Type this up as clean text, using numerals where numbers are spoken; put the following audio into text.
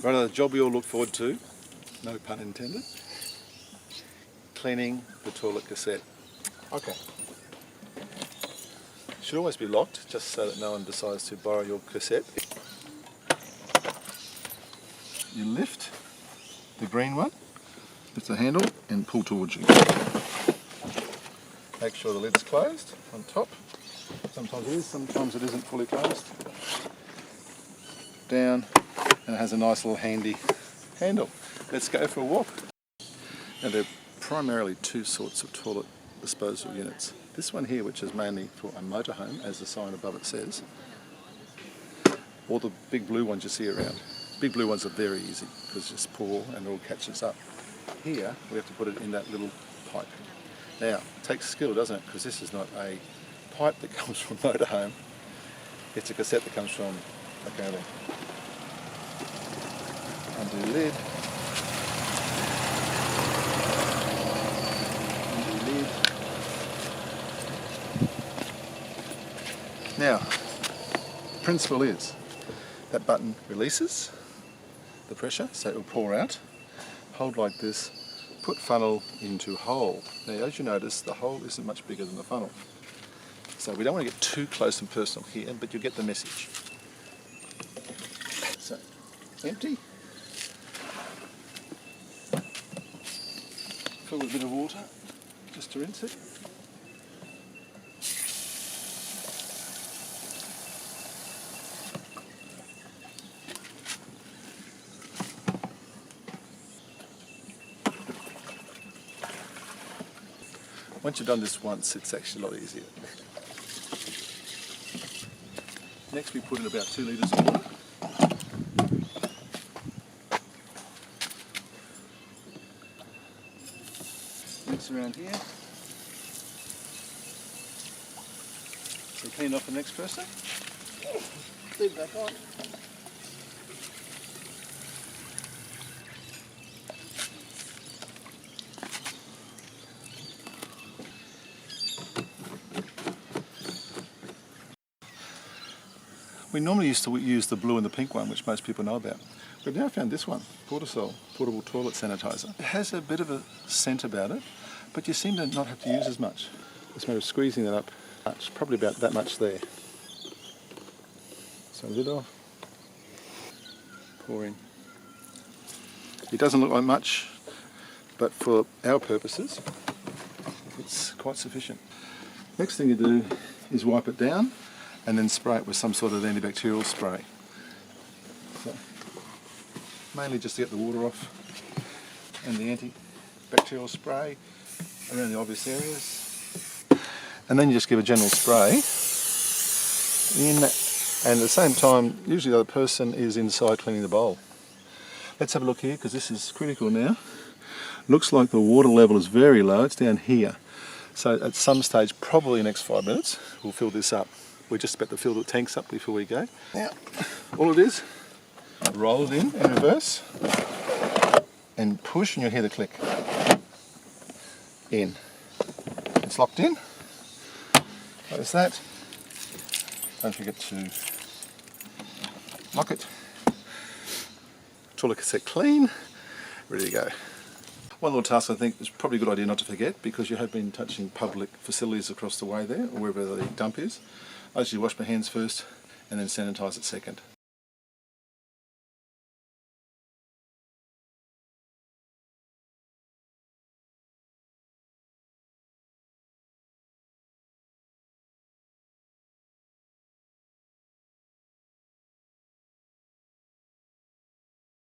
Right, the job we all look forward to, no pun intended, cleaning the toilet cassette. Okay. Should always be locked, just so that no one decides to borrow your cassette. You lift the green one, lift the handle and pull towards you. Make sure the lid's closed on top. Sometimes it is, sometimes it isn't fully closed. Down, and it has a nice little handy handle. Let's go for a walk. Now there are primarily two sorts of toilet disposal units. This one here, which is mainly for a motorhome, as the sign above it says, or the big blue ones you see around. Big blue ones are very easy because you just pour and it all catches up. Here we have to put it in that little pipe. Now, it takes skill, doesn't it? Because this is not a pipe that comes from a motorhome. It's a cassette that comes from a Caravan. Undo lid. Undo lid. Now, the principle is that button releases the pressure, so it will pour out. Hold like this, put funnel into hole. Now, as you notice, the hole isn't much bigger than the funnel. So we don't want to get too close and personal here, but you get the message. So, empty. Fill with a bit of water, just to rinse it. Once you've done this once, it's actually a lot easier. Next we put in about 2 litres of water. Mix around here. So clean off the next person. Lid back on. We normally used to use the blue and the pink one, which most people know about. We've now found this one, Portasol, portable toilet sanitizer. It has a bit of a scent about it, but you seem to not have to use as much. It's a matter of squeezing that up. It's probably about that much there. So lid off, pour in. It doesn't look like much, but for our purposes, it's quite sufficient. Next thing you do is wipe it down and then spray it with some sort of antibacterial spray. So, mainly just to get the water off, and the antibacterial spray around the obvious areas. And then you just give a general spray in, and at the same time, usually the other person is inside cleaning the bowl. Let's have a look here, because this is critical now. Looks like the water level is very low, it's down here. So at some stage, probably in the next 5 minutes, we'll fill this up. We're just about to fill the tanks up before we go. Now, all it is, roll it in reverse, and push, and you'll hear the click. In. It's locked in. Close that. Don't forget to lock it. Toilet cassette clean, ready to go. One little task I think is probably a good idea not to forget, because you have been touching public facilities across the way there, or wherever the dump is. I usually wash my hands first and then sanitise it second.